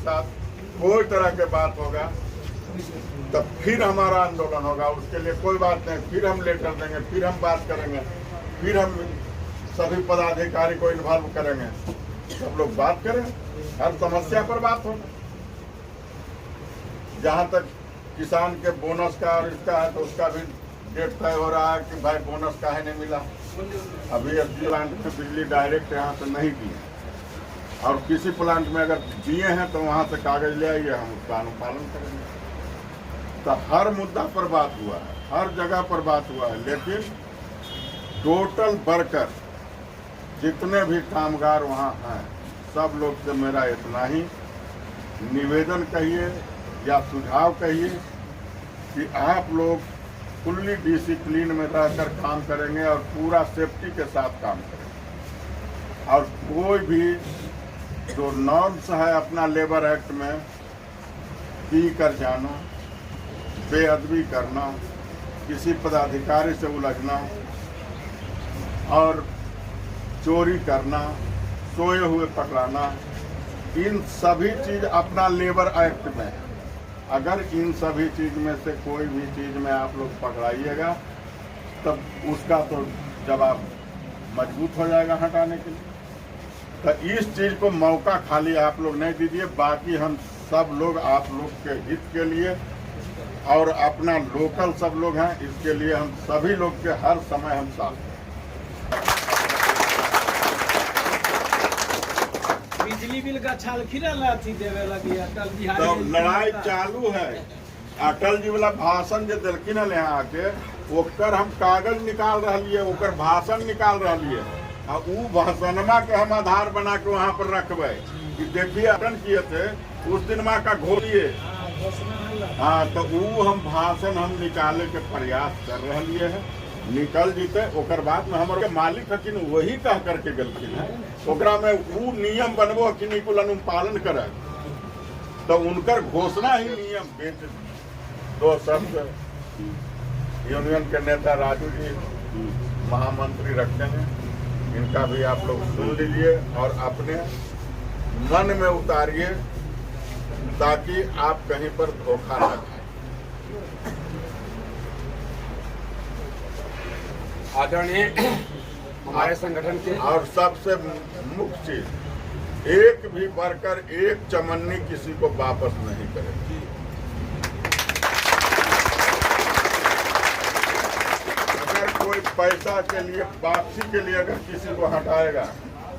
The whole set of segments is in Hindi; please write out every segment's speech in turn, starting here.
साथ कोई तरह के बात होगा तब फिर हमारा आंदोलन होगा। उसके लिए कोई बात नहीं, फिर हम लेटर देंगे, फिर हम बात करेंगे, फिर हम सभी पदाधिकारी को इन्वॉल्व करेंगे, सब लोग बात करें, हर समस्या पर बात होगा। जहाँ तक किसान के बोनस का और इसका है तो उसका भी डेट तय हो रहा है कि भाई बोनस काहे नहीं मिला। अभी प्लांट में बिजली डायरेक्ट यहाँ से नहीं दी है, और किसी प्लांट में अगर दिए हैं तो वहाँ से कागज ले आइए, हम उसका अनुपालन करेंगे। तो हर मुद्दा पर बात हुआ है, हर जगह पर बात हुआ है, लेकिन टोटल वर्कर जितने भी कामगार वहाँ हैं सब लोग से मेरा इतना ही निवेदन कहिए या सुझाव कहिए कि आप लोग फुल्ली डिसिप्लिन में रहकर काम करेंगे और पूरा सेफ्टी के साथ काम करेंगे। और कोई भी जो नॉर्म्स है अपना लेबर एक्ट में पी कर जाना, बेअदबी करना, किसी पदाधिकारी से उलझना और चोरी करना, सोए हुए पकड़ाना, इन सभी चीज अपना लेबर एक्ट में है। अगर इन सभी चीज में से कोई भी चीज में आप लोग पकड़ाइएगा तब उसका तो जवाब मजबूत हो जाएगा हटाने के लिए। तो इस चीज को मौका खाली आप लोग नहीं दीजिए। बाकी हम सब लोग आप लोग के हित के लिए और अपना लोकल सब लोग हैं, इसके लिए हम सभी लोग के हर समय हम साथ हैं। बिजली बिल का छाल खिला थी देवे लगी अटल बिहारी तो लड़ाई चालू है। अटल जी वाला भाषण जो दिलखिन है यहाँ आके, ओकर हम कागज निकाल रही, ओकर भाषण निकाल रही है, और उ भाषणमा के हम आधार बना के वहाँ पर रखबे कि देखिए अटल किए थे उस दिन माँ का घोलिए। हाँ, तो वो हम भाषण हम निकाले के प्रयास कर रही है, निकल जीते। ओकर बाद में हमारे मालिक हकिन वही कह करके गलखिन है, ओकरा में वो नियम बनबो कि निकुल अनुपालन करे, तो उनकर घोषणा ही नियम बेच दो। शब्द यूनियन के नेता राजू जी महामंत्री रखते हैं, इनका भी आप लोग सुन लीजिए और अपने मन में उतारिए ताकि आप कहीं पर धोखा न खाएं। आदरणीय हमारे संगठन के और सबसे मुख्य चीज, एक भी वर्कर एक चमन्नी किसी को वापस नहीं करेगी। अगर कोई पैसा के लिए वापसी के लिए अगर किसी को हटाएगा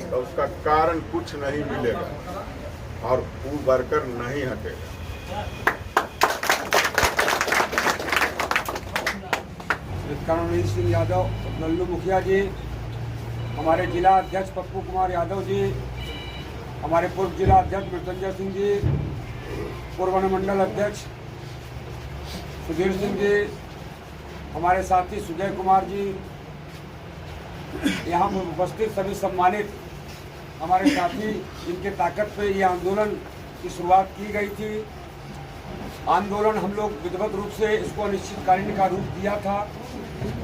तो उसका कारण कुछ नहीं मिलेगा और वो वर्कर नहीं हटेगा। रणवीर सिंह यादव, लल्लू मुखिया जी, हमारे जिला अध्यक्ष पप्पू कुमार यादव जी, हमारे पूर्व जिला अध्यक्ष मृत्युंजय सिंह जी, पूर्व अनुमंडल अध्यक्ष सुधीर सिंह जी, हमारे साथी सुजय कुमार जी, यहाँ पर उपस्थित सभी सम्मानित हमारे साथी जिनके ताकत पे ये आंदोलन की शुरुआत की गई थी। आंदोलन हम लोग विधिवत रूप से इसको अनिश्चितकालीन का रूप दिया था,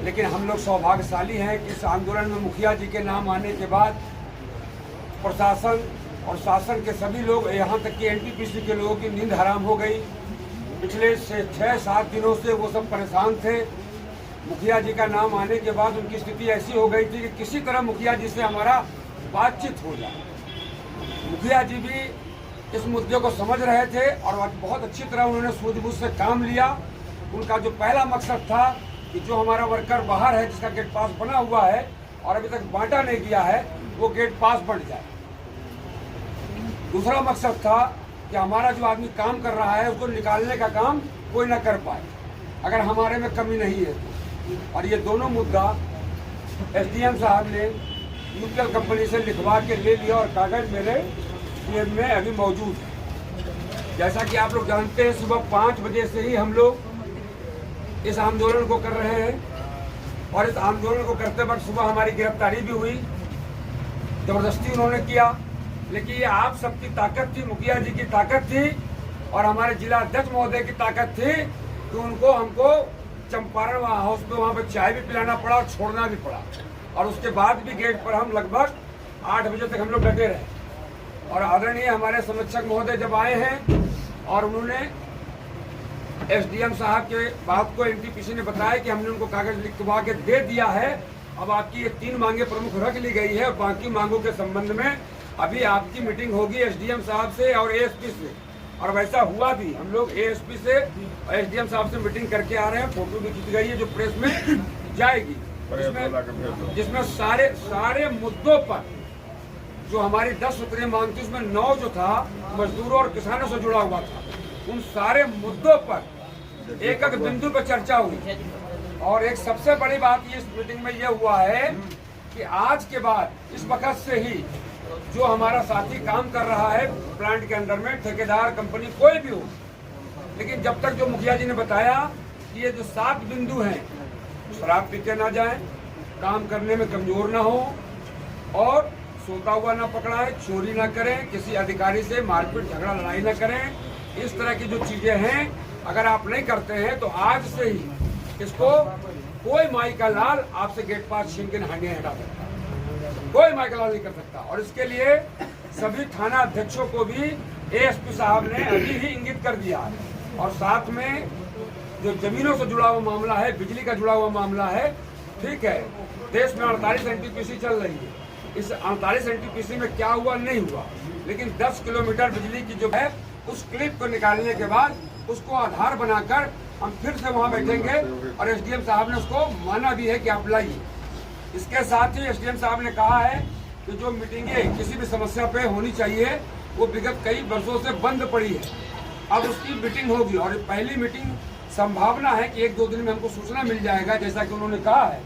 लेकिन हम लोग सौभाग्यशाली हैं कि इस आंदोलन में मुखिया जी के नाम आने के बाद प्रशासन और शासन के सभी लोग, यहाँ तक कि एनटीपीसी के लोगों की नींद हराम हो गई। पिछले 6-7 दिनों से वो सब परेशान थे। मुखिया जी का नाम आने के बाद उनकी स्थिति ऐसी हो गई थी कि किसी तरह मुखिया जी से हमारा बातचीत हो जाए। मुखिया जी भी इस मुद्दे को समझ रहे थे और बहुत अच्छी तरह उन्होंने सूझबूझ से काम लिया। उनका जो पहला मकसद था कि जो हमारा वर्कर बाहर है, जिसका गेट पास बना हुआ है और अभी तक बांटा नहीं गया है, वो गेट पास बन जाए। दूसरा मकसद था कि हमारा जो आदमी काम कर रहा है उसको निकालने का काम कोई ना कर पाए, अगर हमारे में कमी नहीं है तो। और ये दोनों मुद्दा एसडीएम साहब ने यूपीएल कंपनी से लिखवा के ले लिया और कागज मेरे जेब में अभी मौजूद है। जैसा कि आप लोग जानते हैं, सुबह 5 बजे से ही हम लोग इस आंदोलन को कर रहे हैं और इस आंदोलन को करते वक्त सुबह हमारी गिरफ्तारी भी हुई, जबरदस्ती उन्होंने किया। लेकिन ये आप सबकी ताकत थी, मुखिया जी की ताकत थी और हमारे जिला अध्यक्ष महोदय की ताकत थी कि उनको हमको चंपारण हाउस पे वहाँ पर चाय भी पिलाना पड़ा और छोड़ना भी पड़ा। और उसके बाद भी गेट पर हम लगभग 8 बजे तक हम लोग डटे रहे और आदरणीय हमारे संरक्षक महोदय जब आए हैं और उन्होंने एसडीएम साहब के बात को एनटीपीसी ने बताया कि हमने उनको कागज लिखवा के दे दिया है, अब आपकी ये 3 मांगे प्रमुख रख ली गई है और बाकी मांगों के संबंध में अभी आपकी मीटिंग होगी एसडीएम साहब से और एएसपी से। और वैसा हुआ भी, हम लोग एएसपी से और एसडीएम साहब से मीटिंग करके आ रहे हैं, फोटो भी खींच गई है जो प्रेस में जाएगी, जिसमें सारे मुद्दों पर जो हमारी 10 सूत्रीय मांग थी उसमें 9 जो था मजदूरों और किसानों से जुड़ा हुआ था, उन सारे मुद्दों पर एक एक बिंदु पर चर्चा हुई। और एक सबसे बड़ी बात ये इस मीटिंग में ये हुआ है कि आज के बाद इस वक्त से ही जो हमारा साथी काम कर रहा है प्लांट के अंदर में, ठेकेदार कंपनी कोई भी हो, लेकिन जब तक जो मुखिया जी ने बताया कि ये जो 7 बिंदु हैं, शराब पीते ना जाएं, काम करने में कमजोर ना हो और सोता हुआ ना पकड़ाए, चोरी ना करें, किसी अधिकारी से मारपीट झगड़ा लड़ाई ना करें, इस तरह की जो चीजें हैं अगर आप नहीं करते हैं तो आज से ही इसको कोई माई का लाल आपसे गेट पास छीन के नहाने हटा सकता, कोई माई का लाल नहीं कर सकता। और इसके लिए सभी थाना अध्यक्षों को भी एएसपी साहब ने अभी ही इंगित कर दिया है। और साथ में जो जमीनों से जुड़ा हुआ मामला है, बिजली का जुड़ा हुआ मामला है, ठीक है, देश में 48 एनटीपीसी चल रही है, इस 48 एनटीपीसी में क्या हुआ नहीं हुआ, लेकिन 10 किलोमीटर बिजली की जो है उस क्लिप को निकालने के बाद उसको आधार बनाकर हम फिर से वहां बैठेंगे और एसडीएम साहब ने उसको माना भी है कि आप लाइए। इसके साथ ही एसडीएम साहब ने कहा है कि जो मीटिंगें किसी भी समस्या पे होनी चाहिए वो विगत कई वर्षों से बंद पड़ी है, अब उसकी मीटिंग होगी। और पहली मीटिंग संभावना है कि 1-2 दिन में हमको सूचना मिल जाएगा, जैसा कि उन्होंने कहा है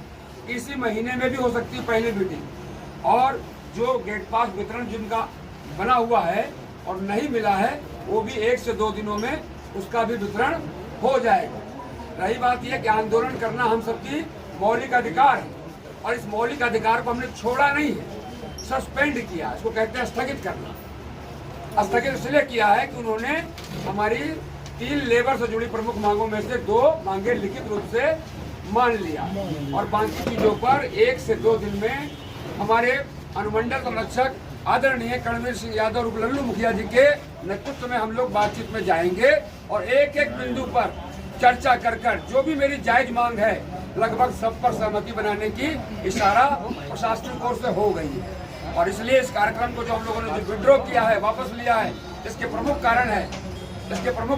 इसी महीने में भी हो सकती है पहली मीटिंग। और जो गेट पास वितरण जिनका बना हुआ है और नहीं मिला है वो भी 1 से 2 दिनों में उसका भी वितरण हो जाएगा। रही बात यह कि आंदोलन करना हम सबकी मौलिक अधिकार है और इस मौलिक अधिकार को हमने छोड़ा नहीं है, सस्पेंड किया, इसको कहते हैं स्थगित करना। स्थगित इसलिए किया है कि उन्होंने हमारी 3 लेबर से जुड़ी प्रमुख मांगों में से 2 मांगे लिखित रूप से मान लिया और बाकी चीजों पर 1 से 2 दिन में हमारे अनुमंडल संरक्षक आदरणीय कर्णवीर सिंह यादव और लल्लू मुखिया जी के नेतृत्व में हम लोग बातचीत में जाएंगे और एक एक बिंदु पर चर्चा कर जो भी मेरी जायज मांग है लगभग सब पर सहमति बनाने की इशारा प्रशासनिक ओर से हो गई है। और इसलिए इस कार्यक्रम को जो हम लोगों ने जो विड्रॉ किया है, वापस लिया है, इसके प्रमुख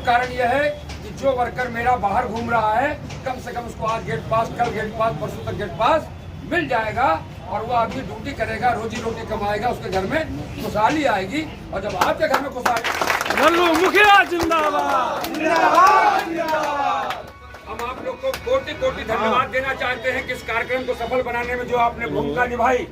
कारण यह है कि जो वर्कर मेरा बाहर घूम रहा है कम से कम उसको आज गेट पास, कल गेट पास, परसों तक गेट पास मिल जाएगा और वो आदमी ड्यूटी करेगा, रोजी रोटी कमाएगा, उसके घर में खुशहाली आएगी। और जब आपके घर में खुशहाली, लल्लू मुखिया जिंदाबाद, जिंदाबाद, जिंदाबाद। हम आप लोग को कोटि कोटि धन्यवाद देना चाहते हैं कि इस कार्यक्रम को सफल बनाने में जो आपने भूमिका निभाई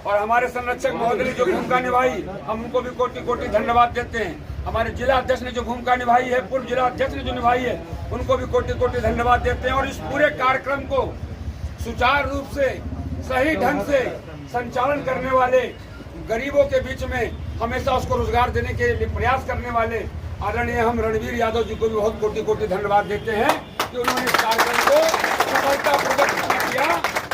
और हमारे संरक्षक महोदय ने जो भूमिका निभाई, हम उनको भी कोटि कोटि धन्यवाद देते हैं। हमारे जिला अध्यक्ष ने जो भूमिका निभाई है, पूर्व जिला अध्यक्ष ने जो निभाई है, उनको भी कोटि कोटि धन्यवाद देते हैं। और इस पूरे कार्यक्रम को सुचारू रूप से, सही ढंग से संचालन करने वाले, गरीबों के बीच में हमेशा उसको रोजगार देने के लिए प्रयास करने वाले आदरणीय हम रणवीर यादव जी को भी बहुत कोटि कोटि धन्यवाद देते हैं कि उन्होंने इस कार्यक्रम को सफलतापूर्वक किया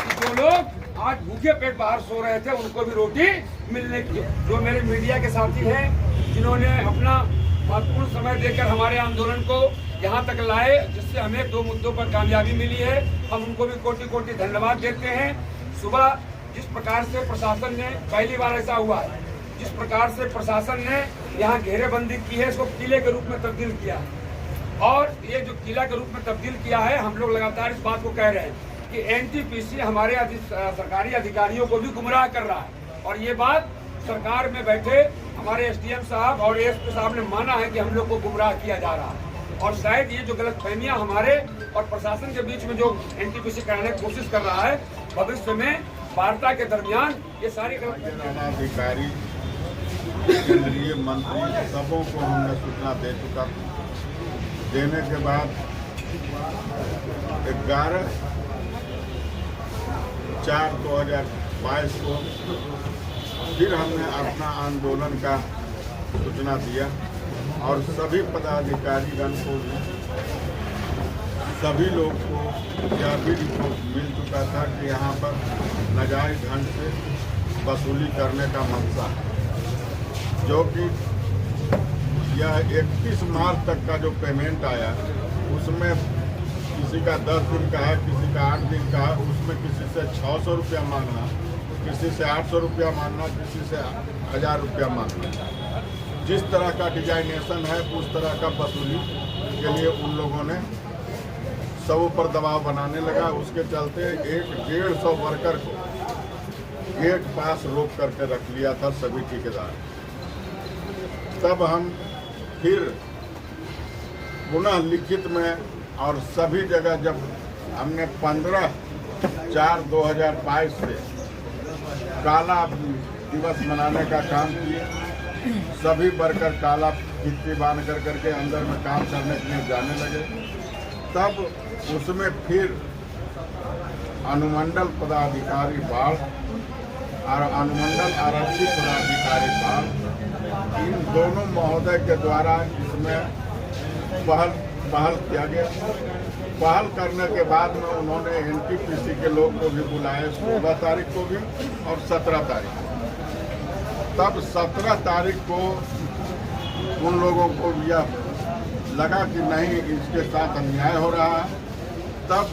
कि जो लोग आज भूखे पेट बाहर सो रहे थे उनको भी रोटी मिलने की। जो मेरे मीडिया के साथी हैं जिन्होंने अपना महत्वपूर्ण समय देकर हमारे आंदोलन को यहाँ तक लाए, जिससे हमें 2 मुद्दों पर कामयाबी मिली है, हम उनको भी कोटि कोटि धन्यवाद देते हैं। सुबह जिस प्रकार से प्रशासन ने, पहली बार ऐसा हुआ है, जिस प्रकार से प्रशासन ने यहाँ घेरेबंदी की है, इसको किले के रूप में तब्दील किया है। और ये जो किला के रूप में तब्दील किया है, हम लोग लगातार इस बात को कह रहे हैं कि एनटीपीसी हमारे सरकारी अधिकारियों को भी गुमराह कर रहा है। और ये बात सरकार में बैठे हमारे एसडीएम साहब और एएसपी साहब ने माना है कि हम लोग को गुमराह किया जा रहा है। और शायद ये जो गलतफहमियां हमारे और प्रशासन के बीच में जो एनटीपीसी कराने की कोशिश कर रहा है, भविष्य में वार्ता के दरमियान ये सारी अधिकारी, केंद्रीय मंत्री सबों को हमने सूचना दे चुका। देने के बाद 11/4/2022 को फिर हमने अपना आंदोलन का सूचना दिया और सभी पदाधिकारीगण को भी, सभी लोग को यह भी रिपोर्ट मिल चुका था कि यहाँ पर नाजायज ढंग से वसूली करने का मंशा है। जो कि यह 31 मार्च तक का जो पेमेंट आया उसमें किसी का 10 दिन का है, किसी का 8 दिन का है, उसमें किसी से 600 रुपया मांगना, किसी से 800 रुपया मांगना, किसी से 1000 रुपया मांगना। जिस तरह का डिजाइनेशन है उस तरह का वसूली के लिए उन लोगों ने सब पर दबाव बनाने लगा। उसके चलते 150 वर्कर को गेट पास रोक करके रख लिया था सभी ठेकेदार। तब हम फिर पुनः लिखित में और सभी जगह जब हमने 15/4/2022 से काला दिवस मनाने का काम किए, सभी वर्कर काला फित्ती बांध कर करके अंदर में काम करने के लिए जाने लगे। तब उसमें फिर अनुमंडल पदाधिकारी बाढ़ और अनुमंडल आरक्षी पदाधिकारी बाढ़, इन दोनों महोदय के द्वारा इसमें पहल किया गया। पहल करने के बाद में उन्होंने एनटीपीसी के लोग को भी बुलाए 16 तारीख को भी और 17 तारीख को। तब 17 तारीख को उन लोगों को यह लगा कि नहीं, इसके साथ अन्याय हो रहा है। तब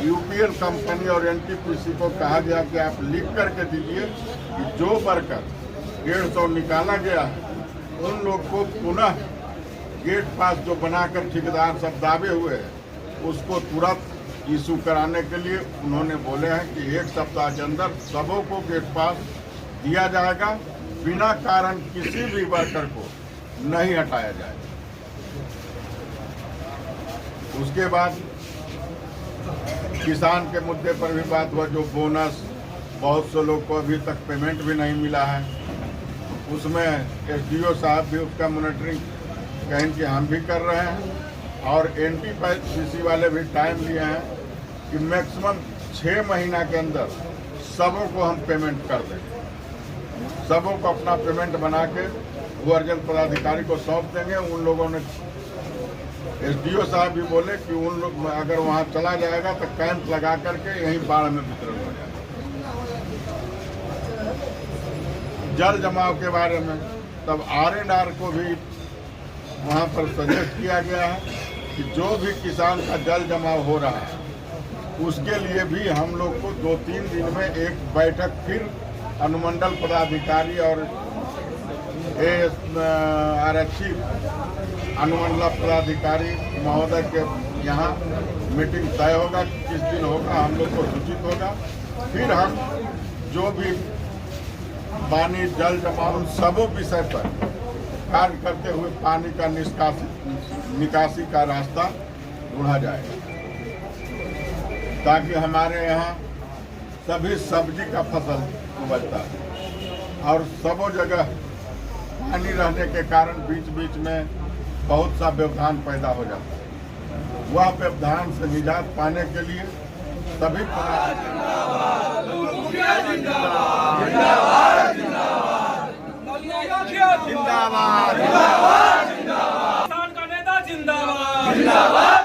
यूपीएल कंपनी और एनटीपीसी को कहा गया कि आप लिख करके दीजिए कि जो वर्कर 150 निकाला गया है उन लोग को पुनः गेट पास जो बनाकर ठेकेदार सब दावे हुए हैं उसको तुरंत इशू कराने के लिए उन्होंने बोले हैं कि 1 सप्ताह के अंदर सबों को गेट पास दिया जाएगा, बिना कारण किसी भी वर्कर को नहीं हटाया जाएगा। उसके बाद किसान के मुद्दे पर भी बात हुआ, जो बोनस बहुत से लोग को अभी तक पेमेंट भी नहीं मिला है। उसमें एसडीओ साहब भी उसका मॉनिटरिंग कहें कि हम भी कर रहे हैं और एनटीपीसी वाले भी टाइम लिए हैं कि मैक्सिमम 6 महीना के अंदर सबों को हम पेमेंट कर देंगे। सबों को अपना पेमेंट बना के भू-अर्जन पदाधिकारी को सौंप देंगे। उन लोगों ने एसडीओ साहब भी बोले कि उन लोग अगर वहां चला जाएगा तो कैंप लगा करके यहीं बाढ़ में वितरण हो जाएगा। जल जमाव के बारे में तब R&R को भी वहां पर सजेस्ट किया गया है कि जो भी किसान का जल जमाव हो रहा है उसके लिए भी हम लोग को 2-3 दिन में एक बैठक फिर अनुमंडल पदाधिकारी और आरक्षी अनुमंडल पदाधिकारी महोदय के यहाँ मीटिंग तय होगा, किस दिन होगा, हम लोग को सूचित होगा। फिर हम जो भी पानी जल जमाव सबों विषय पर कार्य करते हुए पानी का निकासी का रास्ता ढूंढा जाएगा, ताकि हमारे यहाँ सभी सब्जी का फसल उपजता है। और सबों जगह पानी रहने के कारण बीच बीच में बहुत सा व्यवधान पैदा हो जाता है। वह व्यवधान से निजात पाने के लिए सभी